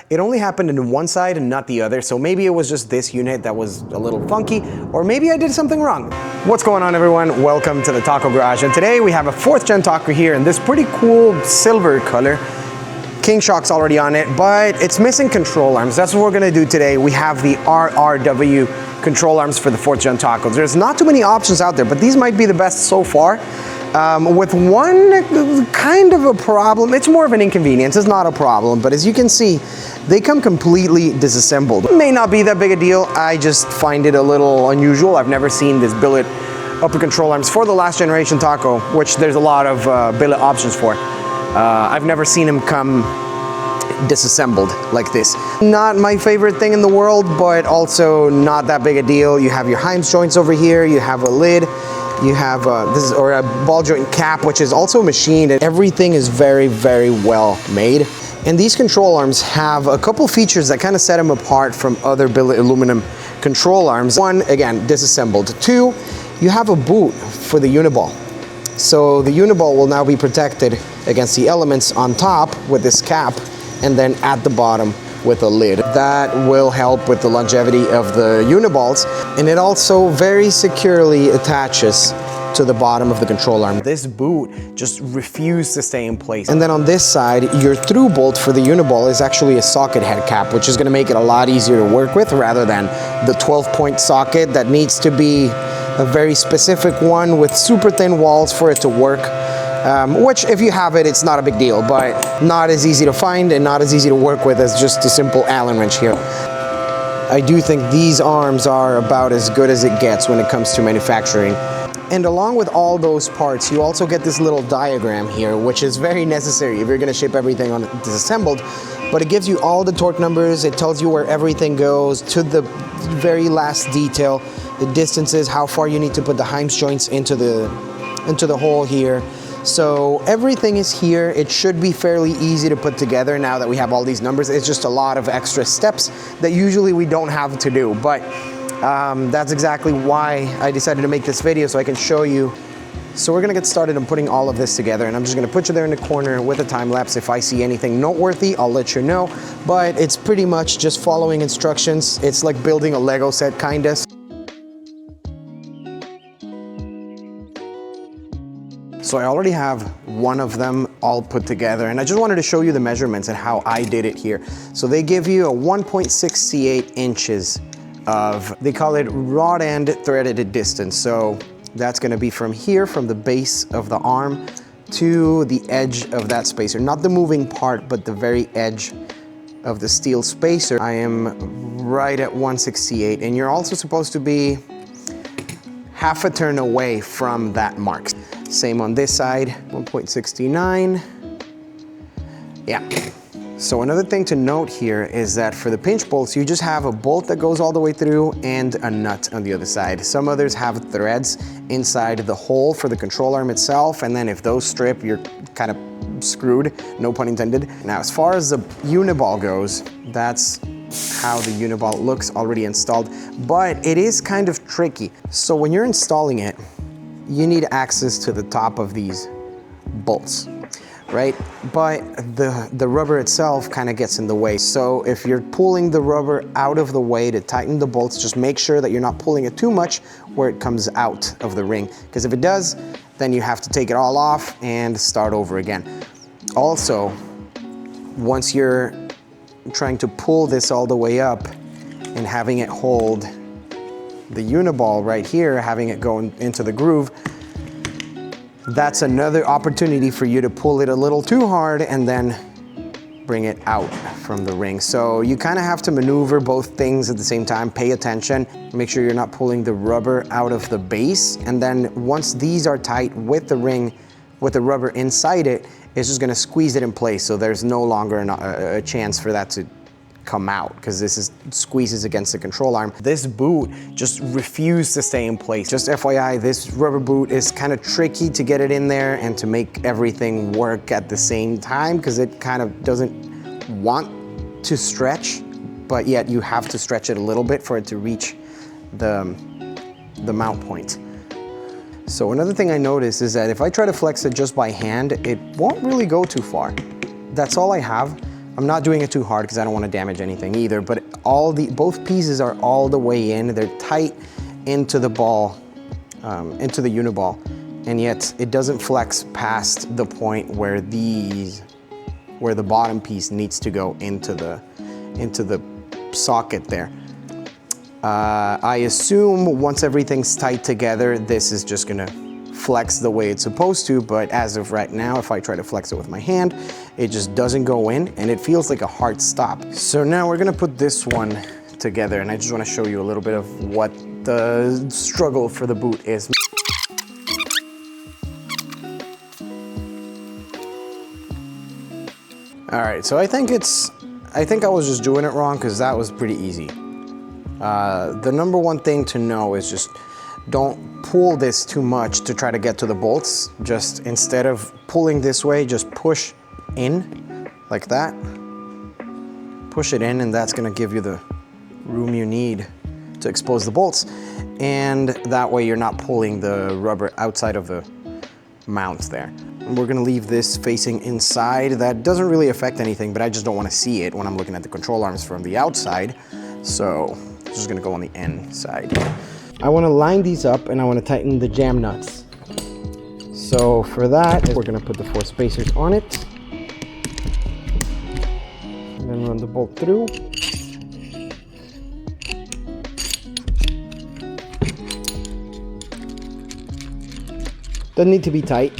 it only happened in one side and not the other, so maybe it was just this unit that was a little funky, or maybe I did something wrong. What's going on, everyone? Welcome to the Taco Garage, and today we have a 4th gen Taco here in this pretty cool silver color. King Shock's already on it, but it's missing control arms. That's what we're gonna do today. We have the RRW control arms for the 4th gen Taco. There's not too many options out there, but these might be the best so far. With one kind of a problem, it's more of an inconvenience, it's not a problem, but as you can see, they come completely disassembled. It may not be that big a deal, I just find it a little unusual. I've never seen this billet upper control arms for the last generation Taco, which there's a lot of billet options for. I've never seen them come disassembled like this. Not my favorite thing in the world, but also not that big a deal. You have your Heims joints over here, you have a lid, you have a ball joint cap, which is also machined, and everything is very, very well made. And these control arms have a couple features that kind of set them apart from other billet aluminum control arms. One, again, disassembled. Two, you have a boot for the uniball. So the uniball will now be protected against the elements on top with this cap, and then at the bottom with a lid. That will help with the longevity of the uniballs, and it also very securely attaches to the bottom of the control arm. This boot just refused to stay in place. And then on this side, your through bolt for the uniball is actually a socket head cap, which is gonna make it a lot easier to work with rather than the 12-point socket that needs to be a very specific one with super thin walls for it to work. Which if you have it, it's not a big deal, but not as easy to find and not as easy to work with as just a simple Allen wrench here. I do think these arms are about as good as it gets when it comes to manufacturing. And along with all those parts, you also get this little diagram here, which is very necessary if you're gonna ship everything on disassembled, but it gives you all the torque numbers, it tells you where everything goes to the very last detail, the distances, how far you need to put the Heims joints into the hole here. So everything is here. It should be fairly easy to put together now that we have all these numbers. It's just a lot of extra steps that usually we don't have to do, but that's exactly why I decided to make this video, so I can show you. So we're gonna get started on putting all of this together, and I'm just gonna put you there in the corner with a time lapse. If I see anything noteworthy, I'll let you know, but it's pretty much just following instructions. It's like building a Lego set, kinda. So I already have one of them all put together, and I just wanted to show you the measurements and how I did it here. So they give you a 1.68 inches of, they call it rod end threaded distance. So that's gonna be from here, from the base of the arm to the edge of that spacer. Not the moving part, but the very edge of the steel spacer. I am right at 168, and you're also supposed to be half a turn away from that mark. Same on this side, 1.69. Yeah. So another thing to note here is that for the pinch bolts, you just have a bolt that goes all the way through and a nut on the other side. Some others have threads inside the hole for the control arm itself, and then if those strip, you're kind of screwed, no pun intended. Now, as far as the uniball goes, that's how the uniball looks already installed, but it is kind of tricky. So when you're installing it, you need access to the top of these bolts, right? But the rubber itself kind of gets in the way. So if you're pulling the rubber out of the way to tighten the bolts, just make sure that you're not pulling it too much where it comes out of the ring. Because if it does, then you have to take it all off and start over again. Also, once you're trying to pull this all the way up and having it hold the uniball right here, having it go into the groove, that's another opportunity for you to pull it a little too hard and then bring it out from the ring. So you kind of have to maneuver both things at the same time. Pay attention, make sure you're not pulling the rubber out of the base, and then once these are tight with the ring, with the rubber inside it, it's just gonna squeeze it in place, so there's no longer a chance for that to come out, because this squeezes against the control arm. This boot just refused to stay in place. Just FYI, this rubber boot is kind of tricky to get it in there and to make everything work at the same time, because it kind of doesn't want to stretch, but yet you have to stretch it a little bit for it to reach the mount point. So another thing I noticed is that if I try to flex it just by hand, it won't really go too far. That's all I have. I'm not doing it too hard because I don't want to damage anything either, but both pieces are all the way in. They're tight into the ball, into the uniball, and yet it doesn't flex past the point where the bottom piece needs to go into the socket there. I assume once everything's tight together, this is just gonna flex the way it's supposed to, but as of right now, if I try to flex it with my hand, it just doesn't go in and it feels like a hard stop. So now we're gonna put this one together, and I just wanna show you a little bit of what the struggle for the boot is. All right, so I think I was just doing it wrong because that was pretty easy. The number one thing to know is just don't pull this too much to try to get to the bolts. Just instead of pulling this way, just push in like that. Push it in, and that's gonna give you the room you need to expose the bolts. And that way you're not pulling the rubber outside of the mount there. And we're gonna leave this facing inside. That doesn't really affect anything, but I just don't wanna see it when I'm looking at the control arms from the outside. So it's just gonna go on the inside. I wanna line these up and I wanna tighten the jam nuts. So for that, we're gonna put the 4 spacers on it. And then run the bolt through. Doesn't need to be tight.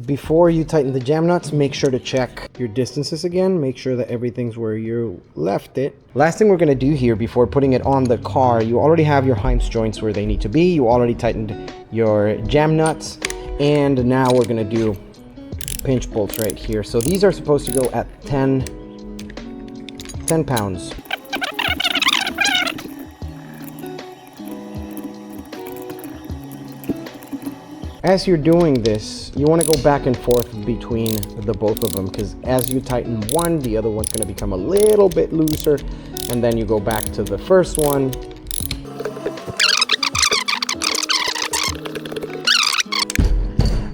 Before you tighten the jam nuts, make sure to check your distances again. Make sure that everything's where you left it. Last thing we're gonna do here before putting it on the car, you already have your Heim's joints where they need to be. You already tightened your jam nuts. And now we're gonna do pinch bolts right here. So these are supposed to go at 10 pounds. As you're doing this, you want to go back and forth between the both of them, because as you tighten one, the other one's going to become a little bit looser, and then you go back to the first one.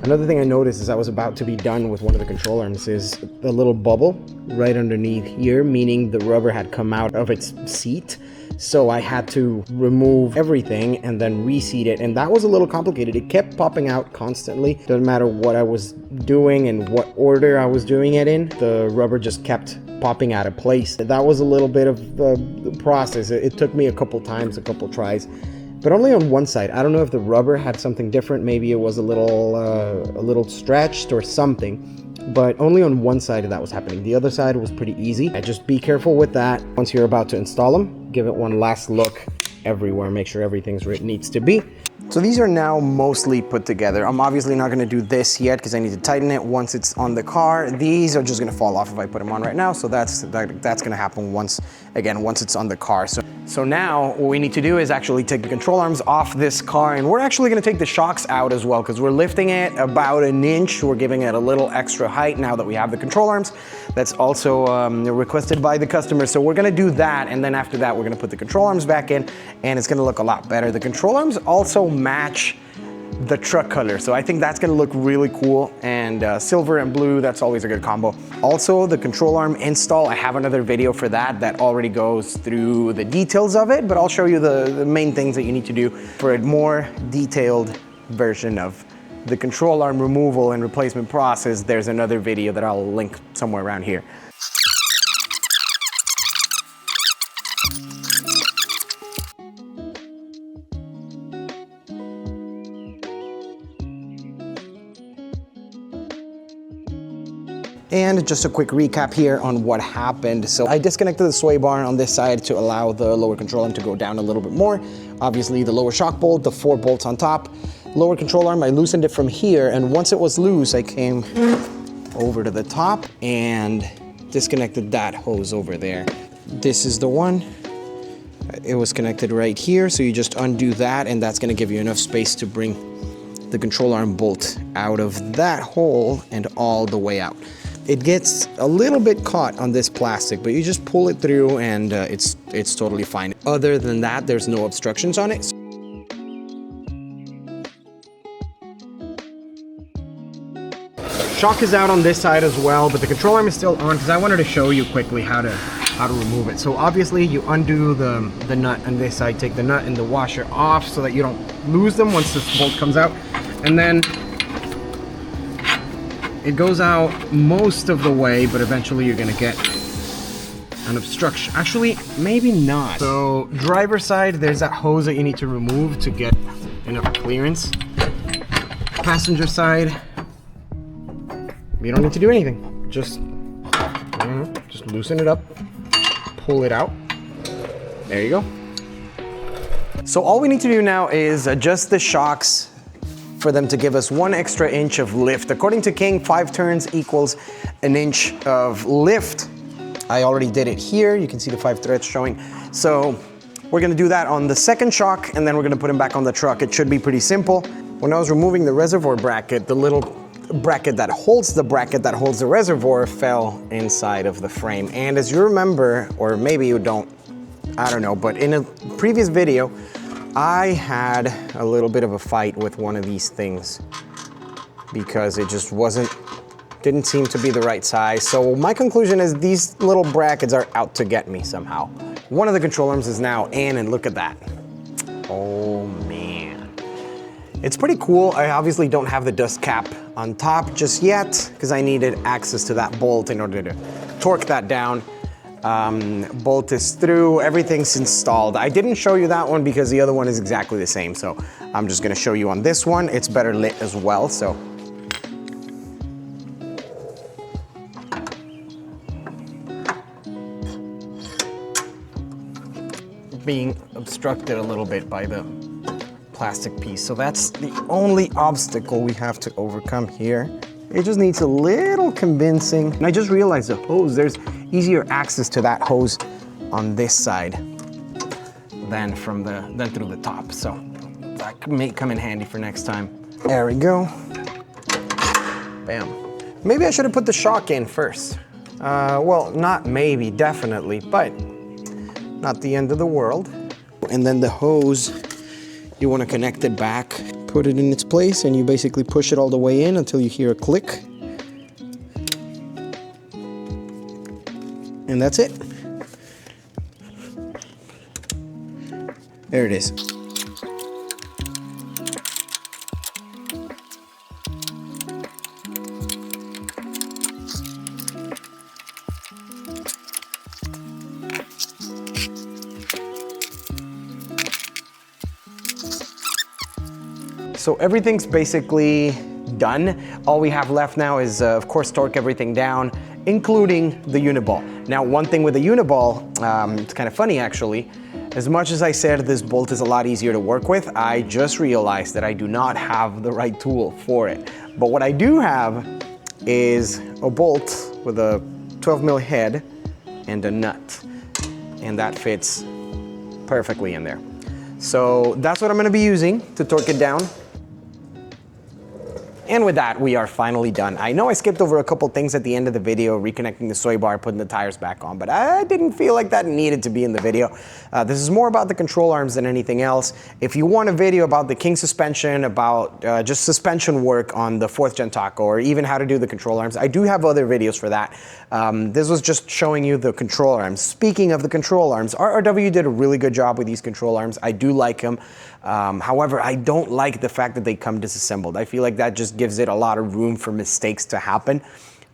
Another thing I noticed as I was about to be done with one of the control arms is a little bubble right underneath here, meaning the rubber had come out of its seat. So I had to remove everything and then reseat it, and that was a little complicated. It kept popping out constantly. Doesn't matter what I was doing and what order I was doing it in, the rubber just kept popping out of place. That was a little bit of the process. It took me a couple times, a couple tries, but only on one side. I don't know if the rubber had something different. Maybe it was a little stretched or something. But only on one side of that was happening. The other side was pretty easy. Just be careful with that. Once you're about to install them, give it one last look everywhere. Make sure everything's where it needs to be. So these are now mostly put together. I'm obviously not gonna do this yet because I need to tighten it once it's on the car. These are just gonna fall off if I put them on right now. So that's gonna happen once it's on the car. So now what we need to do is actually take the control arms off this car, and we're actually gonna take the shocks out as well because we're lifting it about an inch. We're giving it a little extra height now that we have the control arms. That's also requested by the customer. So we're gonna do that, and then after that, we're gonna put the control arms back in, and it's gonna look a lot better. The control arms also match the truck color, so I think that's gonna look really cool, and silver and blue, that's always a good combo. Also, the control arm install, I have another video for that already goes through the details of it, but I'll show you the main things that you need to do for a more detailed version of the control arm removal and replacement process. There's another video that I'll link somewhere around here. And just a quick recap here on what happened. So I disconnected the sway bar on this side to allow the lower control arm to go down a little bit more. Obviously the lower shock bolt, the 4 bolts on top. Lower control arm, I loosened it from here, and once it was loose, I came over to the top and disconnected that hose over there. This is the one. It was connected right here, so you just undo that, and that's gonna give you enough space to bring the control arm bolt out of that hole and all the way out. It gets a little bit caught on this plastic, but you just pull it through and it's totally fine. Other than that, there's no obstructions on it. shock is out on this side as well, but the control arm is still on because I wanted to show you quickly how to remove it. So obviously you undo the nut on this side, take the nut and the washer off so that you don't lose them once this bolt comes out. And then it goes out most of the way, but eventually you're gonna get an obstruction. Actually, maybe not. So driver's side, there's that hose that you need to remove to get enough clearance. Passenger side, you don't need to do anything. Just loosen it up, pull it out. There you go. So all we need to do now is adjust the shocks for them to give us 1 extra inch of lift. According to King, 5 turns equals an inch of lift. I already did it here. You can see the 5 threads showing. So we're gonna do that on the second shock, and then we're gonna put them back on the truck. It should be pretty simple. When I was removing the reservoir bracket, the little bracket that holds the reservoir fell inside of the frame. And as you remember, or maybe you don't, I don't know, but in a previous video, I had a little bit of a fight with one of these things because it just didn't seem to be the right size. So my conclusion is these little brackets are out to get me somehow. One of the control arms is now in, and look at that. Oh man. It's pretty cool. I obviously don't have the dust cap on top just yet because I needed access to that bolt in order to torque that down. Bolt is through, everything's installed. I didn't show you that one because the other one is exactly the same, so I'm just gonna show you on this one. It's better lit as well, so. Being obstructed a little bit by the plastic piece, so that's the only obstacle we have to overcome here. It just needs a little convincing. And I just realized the hose, there's easier access to that hose on this side than through the top. So that may come in handy for next time. There we go. Bam. Maybe I should have put the shock in first. Well, not maybe, definitely, but not the end of the world. And then the hose, you want to connect it back, put it in its place, and you basically push it all the way in until you hear a click. And that's it. There it is. So everything's basically done. All we have left now is, of course, torque everything down, including the uniball. Now, one thing with the uniball, it's kind of funny actually. As much as I said this bolt is a lot easier to work with, I just realized that I do not have the right tool for it. But what I do have is a bolt with a 12 mil head and a nut, and that fits perfectly in there. So that's what I'm gonna be using to torque it down. And with that, we are finally done. I know I skipped over a couple things at the end of the video, reconnecting the sway bar, putting the tires back on, but I didn't feel like that needed to be in the video. This is more about the control arms than anything else. If you want a video about the King suspension, about just suspension work on the 4th gen Taco, or even how to do the control arms, I do have other videos for that. This was just showing you the control arms. Speaking of the control arms, RRW did a really good job with these control arms. I do like them. However, I don't like the fact that they come disassembled. I feel like that just gives it a lot of room for mistakes to happen.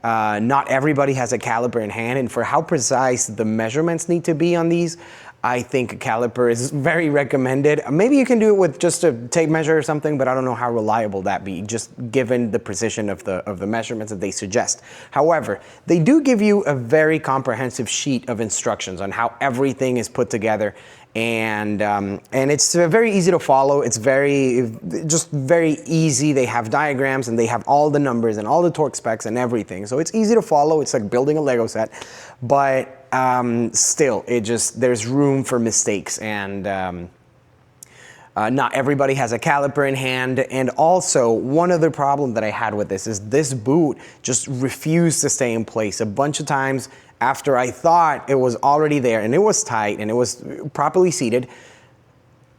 Not everybody has a caliper in hand, and for how precise the measurements need to be on these, I think a caliper is very recommended. Maybe you can do it with just a tape measure or something, but I don't know how reliable that be, just given the precision of the measurements that they suggest. However, they do give you a very comprehensive sheet of instructions on how everything is put together, and it's very easy to follow. It's just very easy. They have diagrams and they have all the numbers and all the torque specs and everything. So it's easy to follow. It's like building a Lego set, but still, there's room for mistakes, and not everybody has a caliper in hand. And also, one other problem that I had with this is this boot just refused to stay in place a bunch of times. After I thought it was already there and it was tight and it was properly seated,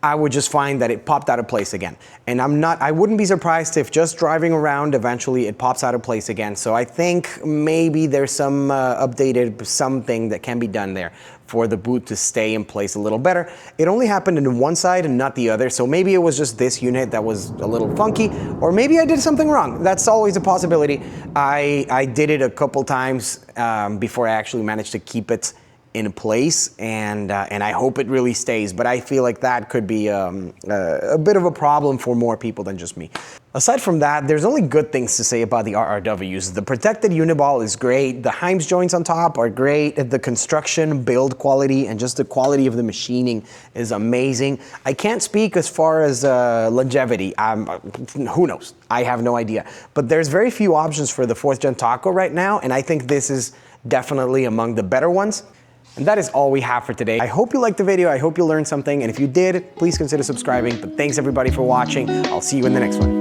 I would just find that it popped out of place again. And I wouldn't be surprised if just driving around, eventually it pops out of place again. So I think maybe there's some updated something that can be done there for the boot to stay in place a little better. It only happened in one side and not the other. So maybe it was just this unit that was a little funky, or maybe I did something wrong. That's always a possibility. I did it a couple times before I actually managed to keep it in place, and I hope it really stays, but I feel like that could be a bit of a problem for more people than just me. Aside from that, there's only good things to say about the RRWs. The protected uniball is great, the Heims joints on top are great, the construction, build quality, and just the quality of the machining is amazing. I can't speak as far as longevity, who knows, I have no idea. But there's very few options for the 4th gen Taco right now, and I think this is definitely among the better ones. And that is all we have for today. I hope you liked the video, I hope you learned something, and if you did, please consider subscribing. But thanks everybody for watching. I'll see you in the next one.